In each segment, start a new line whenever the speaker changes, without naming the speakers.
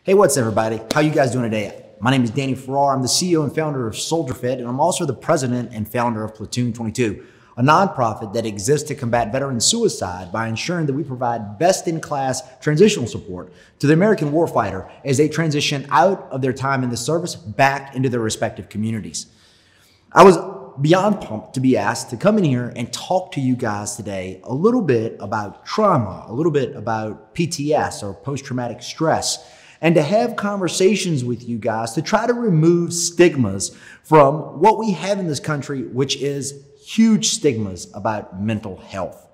Hey, what's everybody? How you guys doing today? My name is Danny Farrar. I'm the CEO and founder of Soldier Fit, and I'm also the president and founder of Platoon 22, a nonprofit that exists to combat veteran suicide by ensuring that we provide best-in-class transitional support to the American warfighter as they transition out of their time in the service back into their respective communities. I was beyond pumped to be asked to come in here and talk to you guys today a little bit about trauma, a little bit about PTS or post-traumatic stress, and to have conversations with you guys to try to remove stigmas from what we have in this country, which is huge stigmas about mental health.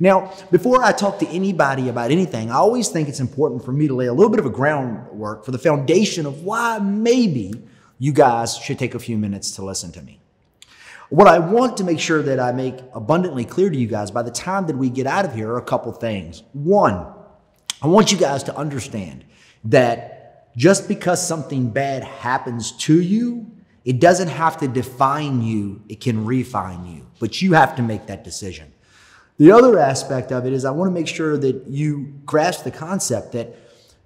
Now, before I talk to anybody about anything, I always think it's important for me to lay a little bit of a groundwork for the foundation of why maybe you guys should take a few minutes to listen to me. What I want to make sure that I make abundantly clear to you guys by the time that we get out of here are a couple things. One, I want you guys to understand that just because something bad happens to you, it doesn't have to define you, it can refine you, but you have to make that decision. The other aspect of it is I want to make sure that you grasp the concept that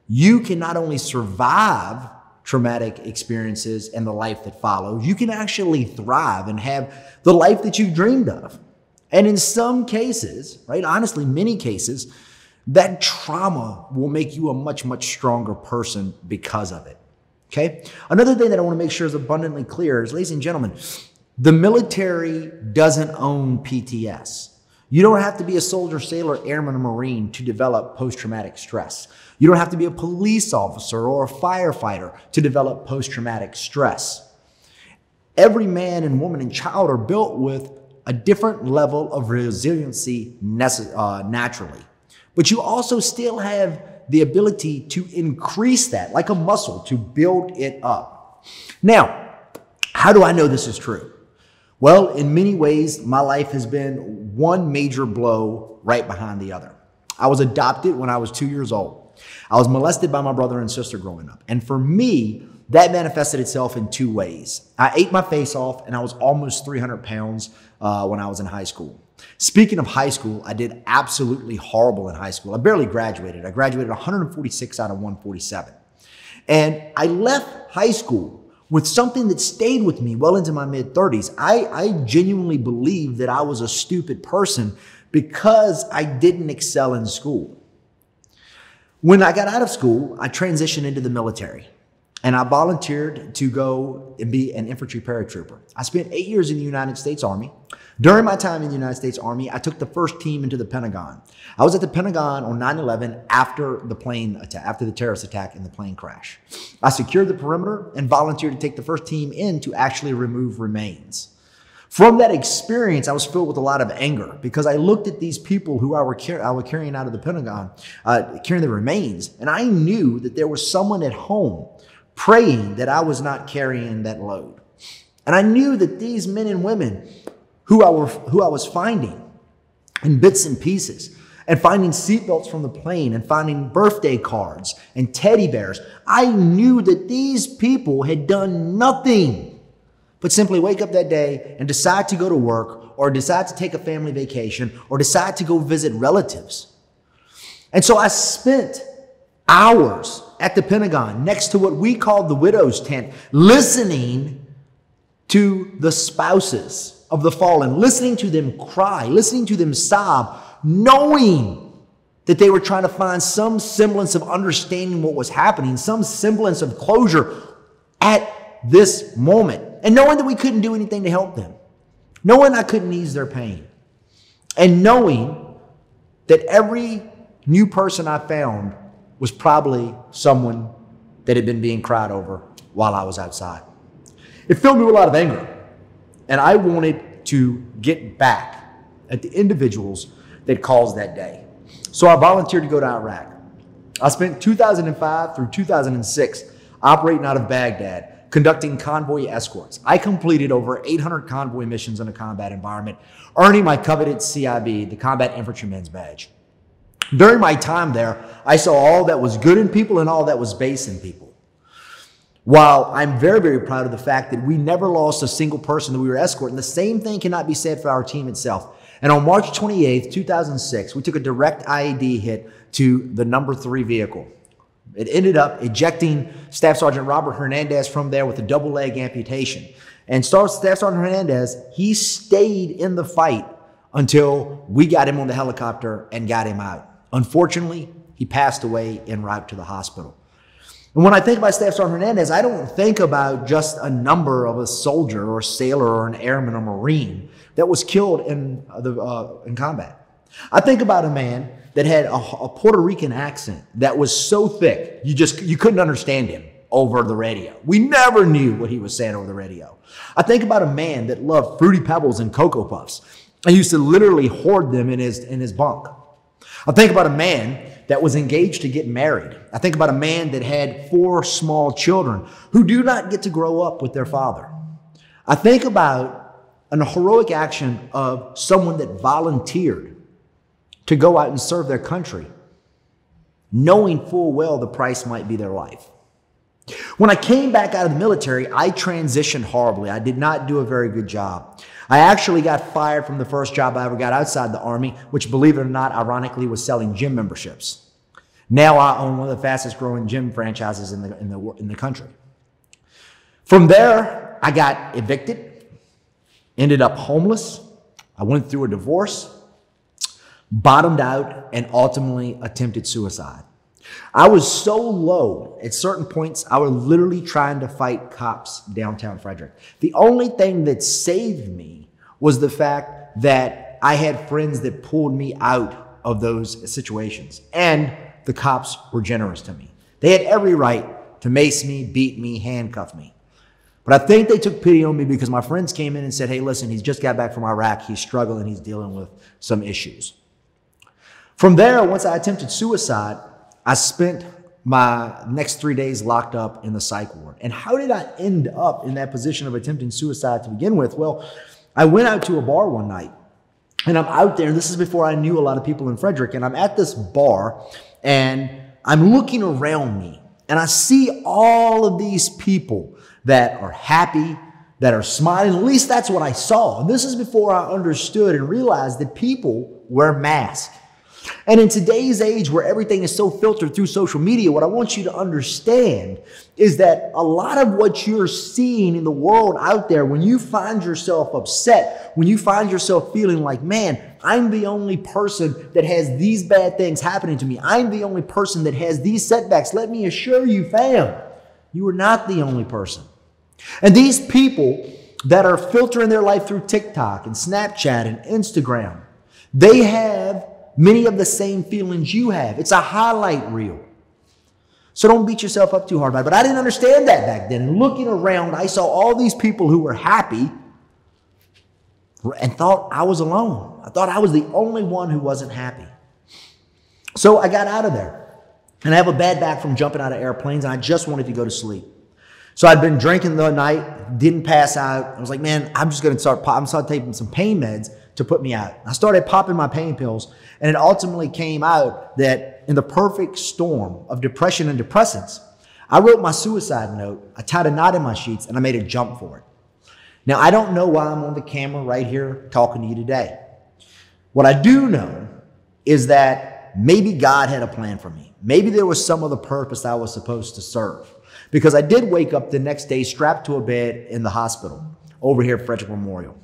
you can not only survive traumatic experiences and the life that follows, you can actually thrive and have the life that you dreamed of. And in some cases, right, honestly, many cases, that trauma will make you a much, much stronger person because of it. Okay? Another thing that I want to make sure is abundantly clear is, ladies and gentlemen, the military doesn't own PTS. You don't have to be a soldier, sailor, airman, or Marine to develop post-traumatic stress. You don't have to be a police officer or a firefighter to develop post-traumatic stress. Every man and woman and child are built with a different level of resiliency naturally. But you also still have the ability to increase that, like a muscle, to build it up. Now, how do I know this is true? Well, in many ways, my life has been one major blow right behind the other. I was adopted when I was 2 years old. I was molested by my brother and sister growing up. And for me, that manifested itself in two ways. I ate my face off, and I was almost 300 pounds when I was in high school. Speaking of high school, I did absolutely horrible in high school. I barely graduated. I graduated 146 out of 147. And I left high school with something that stayed with me well into my mid-30s. I genuinely believed that I was a stupid person because I didn't excel in school. When I got out of school, I transitioned into the military. And I volunteered to go and be an infantry paratrooper. I spent 8 years in the United States Army. During my time in the United States Army, I took the first team into the Pentagon. I was at the Pentagon on 9/11 after the plane attack, after the terrorist attack and the plane crash. I secured the perimeter and volunteered to take the first team in to actually remove remains. From that experience, I was filled with a lot of anger because I looked at these people who I was carrying out of the Pentagon, carrying the remains, and I knew that there was someone at home praying that I was not carrying that load. And I knew that these men and women who I was finding in bits and pieces and finding seatbelts from the plane and finding birthday cards and teddy bears, I knew that these people had done nothing but simply wake up that day and decide to go to work or decide to take a family vacation or decide to go visit relatives. And so I spent hours at the Pentagon next to what we called the widow's tent, listening to the spouses of the fallen, listening to them cry, listening to them sob, knowing that they were trying to find some semblance of understanding what was happening, some semblance of closure at this moment, and knowing that we couldn't do anything to help them, knowing I couldn't ease their pain, and knowing that every new person I found was probably someone that had been being cried over while I was outside. It filled me with a lot of anger, and I wanted to get back at the individuals that caused that day. So I volunteered to go to Iraq. I spent 2005 through 2006 operating out of Baghdad, conducting convoy escorts. I completed over 800 convoy missions in a combat environment, earning my coveted CIB, the Combat Infantryman's Badge. During my time there, I saw all that was good in people and all that was base in people. While I'm very, very proud of the fact that we never lost a single person that we were escorting, the same thing cannot be said for our team itself. And on March 28th, 2006, we took a direct IED hit to the number 3 vehicle. It ended up ejecting Staff Sergeant Robert Hernandez from there with a double leg amputation. And Staff Sergeant Hernandez, he stayed in the fight until we got him on the helicopter and got him out. Unfortunately, he passed away en route to the hospital. And when I think about Staff Sergeant Hernandez, I don't think about just a number of a soldier or a sailor or an airman or Marine that was killed in combat. I think about a man that had a Puerto Rican accent that was so thick, you couldn't understand him over the radio. We never knew what he was saying over the radio. I think about a man that loved Fruity Pebbles and Cocoa Puffs. I used to literally hoard them in his bunk. I think about a man that was engaged to get married. I think about a man that had 4 small children who do not get to grow up with their father. I think about an heroic action of someone that volunteered to go out and serve their country, knowing full well the price might be their life. When I came back out of the military, I transitioned horribly. I did not do a very good job. I actually got fired from the first job I ever got outside the Army, which, believe it or not, ironically, was selling gym memberships. Now I own one of the fastest growing gym franchises in the country. From there, I got evicted, ended up homeless. I went through a divorce, bottomed out, and ultimately attempted suicide. I was so low at certain points, I was literally trying to fight cops downtown Frederick. The only thing that saved me was the fact that I had friends that pulled me out of those situations, and the cops were generous to me. They had every right to mace me, beat me, handcuff me. But I think they took pity on me because my friends came in and said, hey, listen, he's just got back from Iraq. He's struggling. He's dealing with some issues. From there, once I attempted suicide, I spent my next 3 days locked up in the psych ward. And how did I end up in that position of attempting suicide to begin with? Well, I went out to a bar one night, and I'm out there, and this is before I knew a lot of people in Frederick, and I'm at this bar, and I'm looking around me, and I see all of these people that are happy, that are smiling. At least that's what I saw. And this is before I understood and realized that people wear masks. And in today's age where everything is so filtered through social media, what I want you to understand is that a lot of what you're seeing in the world out there, when you find yourself upset, when you find yourself feeling like, man, I'm the only person that has these bad things happening to me. I'm the only person that has these setbacks. Let me assure you, fam, you are not the only person. And these people that are filtering their life through TikTok and Snapchat and Instagram, they have many of the same feelings you have. It's a highlight reel. So don't beat yourself up too hard about it. But I didn't understand that back then. And looking around, I saw all these people who were happy and thought I was alone. I thought I was the only one who wasn't happy. So I got out of there. And I have a bad back from jumping out of airplanes, and I just wanted to go to sleep. So I'd been drinking the night, didn't pass out. I was like, man, I'm just going to start taking some pain meds to put me out. I started popping my pain pills, and it ultimately came out that in the perfect storm of depression and depressants, I wrote my suicide note, I tied a knot in my sheets, and I made a jump for it. Now, I don't know why I'm on the camera right here talking to you today. What I do know is that maybe God had a plan for me. Maybe there was some other purpose I was supposed to serve. Because I did wake up the next day strapped to a bed in the hospital over here at Frederick Memorial.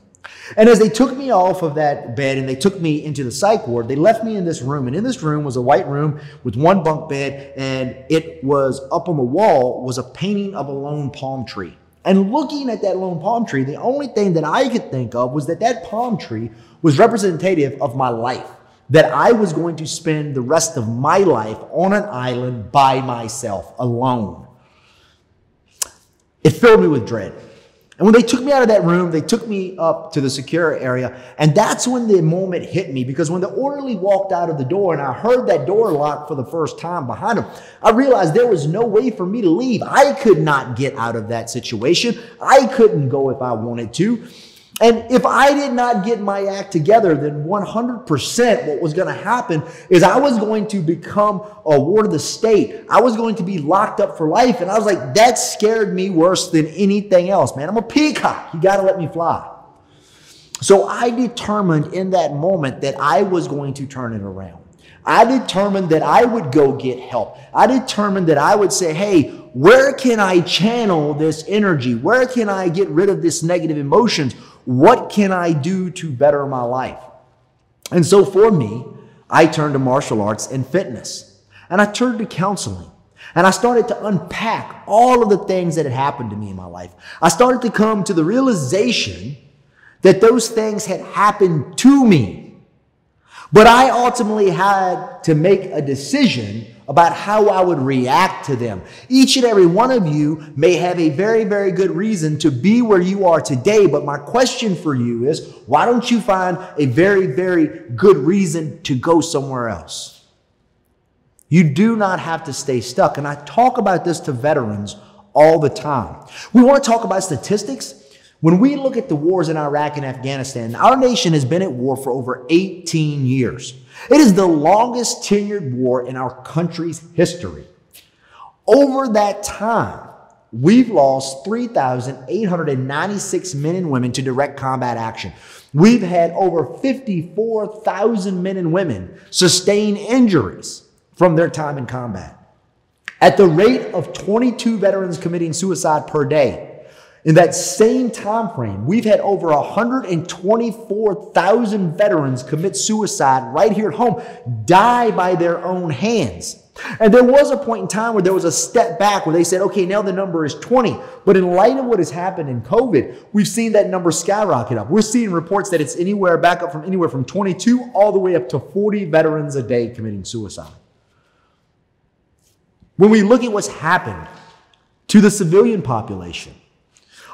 And as they took me off of that bed and they took me into the psych ward, they left me in this room. And in this room was a white room with one bunk bed, and it was up on the wall was a painting of a lone palm tree. And looking at that lone palm tree, the only thing that I could think of was that that palm tree was representative of my life, that I was going to spend the rest of my life on an island by myself, alone. It filled me with dread. And when they took me out of that room, they took me up to the secure area. And that's when the moment hit me, because when the orderly walked out of the door and I heard that door lock for the first time behind him, I realized there was no way for me to leave. I could not get out of that situation. I couldn't go if I wanted to. And if I did not get my act together, then 100% what was going to happen is I was going to become a ward of the state. I was going to be locked up for life. And I was like, that scared me worse than anything else, man. I'm a peacock. You got to let me fly. So I determined in that moment that I was going to turn it around. I determined that I would go get help. I determined that I would say, hey, where can I channel this energy? Where can I get rid of this negative emotions? What can I do to better my life? And so for me, I turned to martial arts and fitness. And I turned to counseling. And I started to unpack all of the things that had happened to me in my life. I started to come to the realization that those things had happened to me. But I ultimately had to make a decision about how I would react to them. Each and every one of you may have a very, very good reason to be where you are today. But my question for you is, why don't you find a very, very good reason to go somewhere else? You do not have to stay stuck. And I talk about this to veterans all the time. We want to talk about statistics. When we look at the wars in Iraq and Afghanistan, our nation has been at war for over 18 years. It is the longest tenured war in our country's history. Over that time, we've lost 3,896 men and women to direct combat action. We've had over 54,000 men and women sustain injuries from their time in combat. At the rate of 22 veterans committing suicide per day, in that same time frame, we've had over 124,000 veterans commit suicide right here at home, die by their own hands. And there was a point in time where there was a step back where they said, okay, now the number is 20. But in light of what has happened in COVID, we've seen that number skyrocket up. We're seeing reports that it's anywhere from 22 all the way up to 40 veterans a day committing suicide. When we look at what's happened to the civilian population,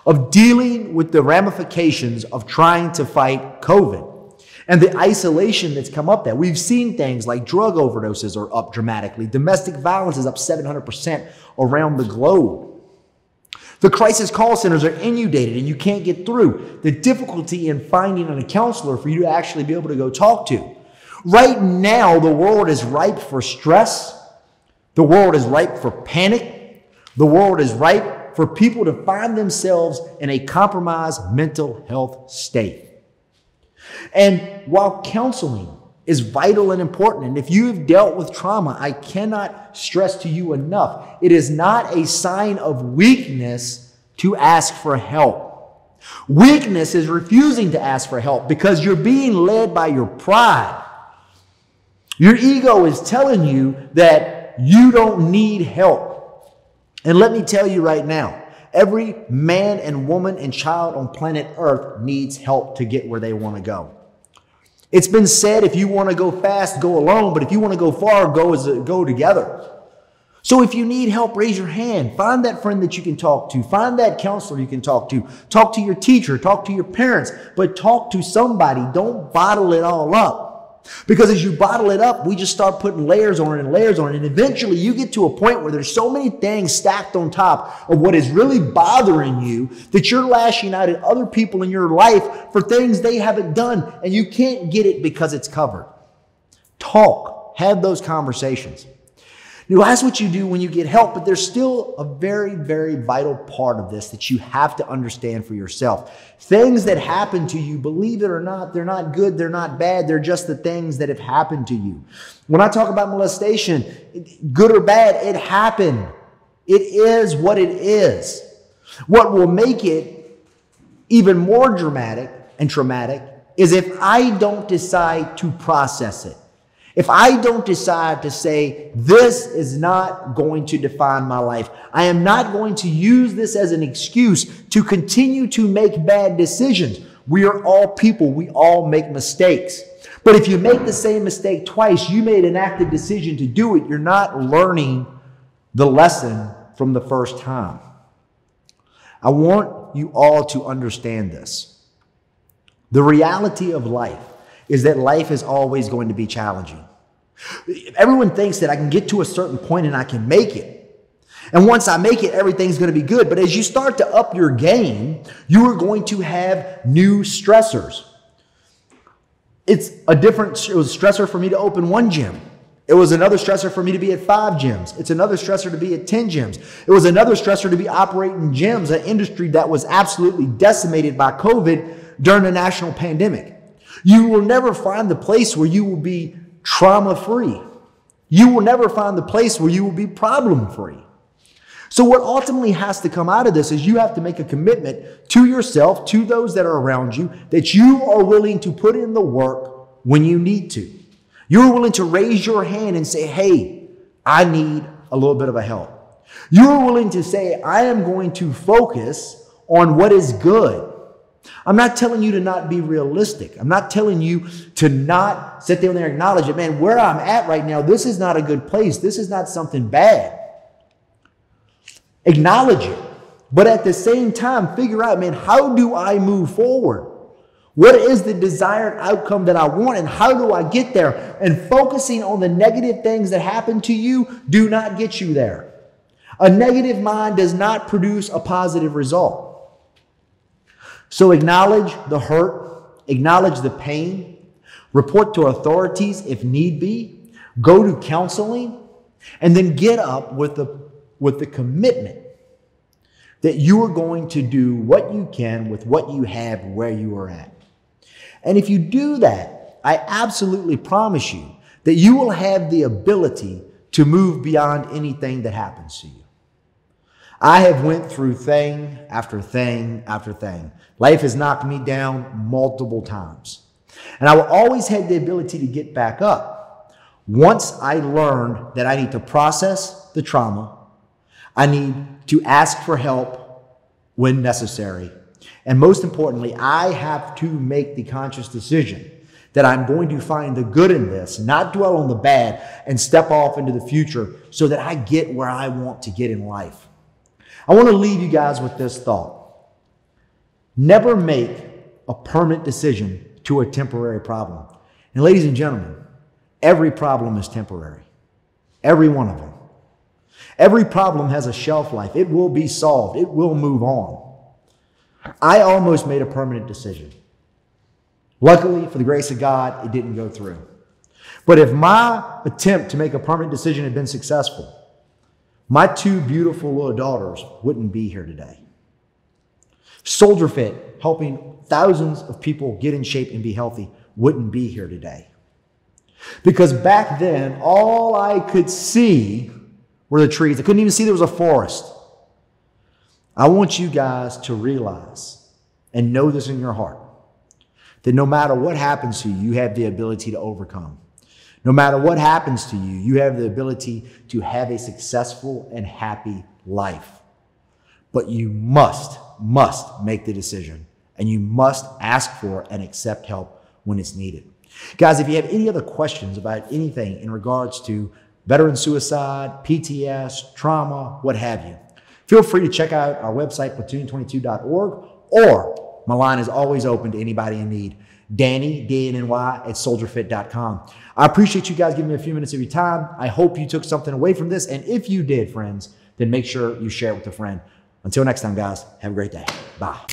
of dealing with the ramifications of trying to fight COVID and the isolation that's come up there. We've seen things like drug overdoses are up dramatically. Domestic violence is up 700% around the globe. The crisis call centers are inundated and you can't get through. The difficulty in finding a counselor for you to actually be able to go talk to. Right now, the world is ripe for stress. The world is ripe for panic. The world is ripe for people to find themselves in a compromised mental health state. And while counseling is vital and important, and if you have dealt with trauma, I cannot stress to you enough, it is not a sign of weakness to ask for help. Weakness is refusing to ask for help because you're being led by your pride. Your ego is telling you that you don't need help. And let me tell you right now, every man and woman and child on planet Earth needs help to get where they want to go. It's been said, if you want to go fast, go alone. But if you want to go far, go together. So if you need help, raise your hand. Find that friend that you can talk to. Find that counselor you can talk to. Talk to your teacher. Talk to your parents. But talk to somebody. Don't bottle it all up. Because as you bottle it up, we just start putting layers on it and layers on it. And eventually you get to a point where there's so many things stacked on top of what is really bothering you that you're lashing out at other people in your life for things they haven't done. And you can't get it because it's covered. Talk. Have those conversations. You know, that's what you do when you get help, but there's still a very, very vital part of this that you have to understand for yourself. Things that happen to you, believe it or not, they're not good, they're not bad, they're just the things that have happened to you. When I talk about molestation, good or bad, it happened. It is what it is. What will make it even more dramatic and traumatic is if I don't decide to process it. If I don't decide to say, this is not going to define my life, I am not going to use this as an excuse to continue to make bad decisions. We are all people. We all make mistakes. But if you make the same mistake twice, you made an active decision to do it. You're not learning the lesson from the first time. I want you all to understand this. The reality of life is that life is always going to be challenging. Everyone thinks that I can get to a certain point and I can make it. And once I make it, everything's going to be good. But as you start to up your game, you are going to have new stressors. It was a stressor for me to open one gym. It was another stressor for me to be at 5 gyms. It's another stressor to be at 10 gyms. It was another stressor to be operating gyms, an industry that was absolutely decimated by COVID during the national pandemic. You will never find the place where you will be trauma-free. You will never find the place where you will be problem-free. So what ultimately has to come out of this is you have to make a commitment to yourself, to those that are around you, that you are willing to put in the work when you need to. You're willing to raise your hand and say, hey, I need a little bit of a help. You're willing to say, I am going to focus on what is good. I'm not telling you to not be realistic. I'm not telling you to not sit there and acknowledge it. Man, where I'm at right now, this is not a good place. This is not something bad. Acknowledge it. But at the same time, figure out, man, how do I move forward? What is the desired outcome that I want, and how do I get there? And focusing on the negative things that happen to you do not get you there. A negative mind does not produce a positive result. So acknowledge the hurt, acknowledge the pain, report to authorities if need be, go to counseling, and then get up with the commitment that you are going to do what you can with what you have where you are at. And if you do that, I absolutely promise you that you will have the ability to move beyond anything that happens to you. I have went through thing after thing after thing. Life has knocked me down multiple times. And I will always have the ability to get back up. Once I learned that I need to process the trauma, I need to ask for help when necessary. And most importantly, I have to make the conscious decision that I'm going to find the good in this, not dwell on the bad, and step off into the future so that I get where I want to get in life. I want to leave you guys with this thought. Never make a permanent decision to a temporary problem. And ladies and gentlemen, every problem is temporary. Every one of them. Every problem has a shelf life. It will be solved. It will move on. I almost made a permanent decision. Luckily, for the grace of God, it didn't go through. But if my attempt to make a permanent decision had been successful, my two beautiful little daughters wouldn't be here today. Soldier Fit, helping thousands of people get in shape and be healthy, wouldn't be here today. Because back then, all I could see were the trees. I couldn't even see there was a forest. I want you guys to realize and know this in your heart, that no matter what happens to you, you have the ability to overcome. No matter what happens to you, you have the ability to have a successful and happy life. But you must make the decision, and you must ask for and accept help when it's needed. Guys, if you have any other questions about anything in regards to veteran suicide, PTS, trauma, what have you, feel free to check out our website, platoon22.org, or my line is always open to anybody in need. Danny, D-A-N-N-Y, at soldierfit.com. I appreciate you guys giving me a few minutes of your time. I hope you took something away from this. And if you did, friends, then make sure you share it with a friend. Until next time, guys, have a great day. Bye.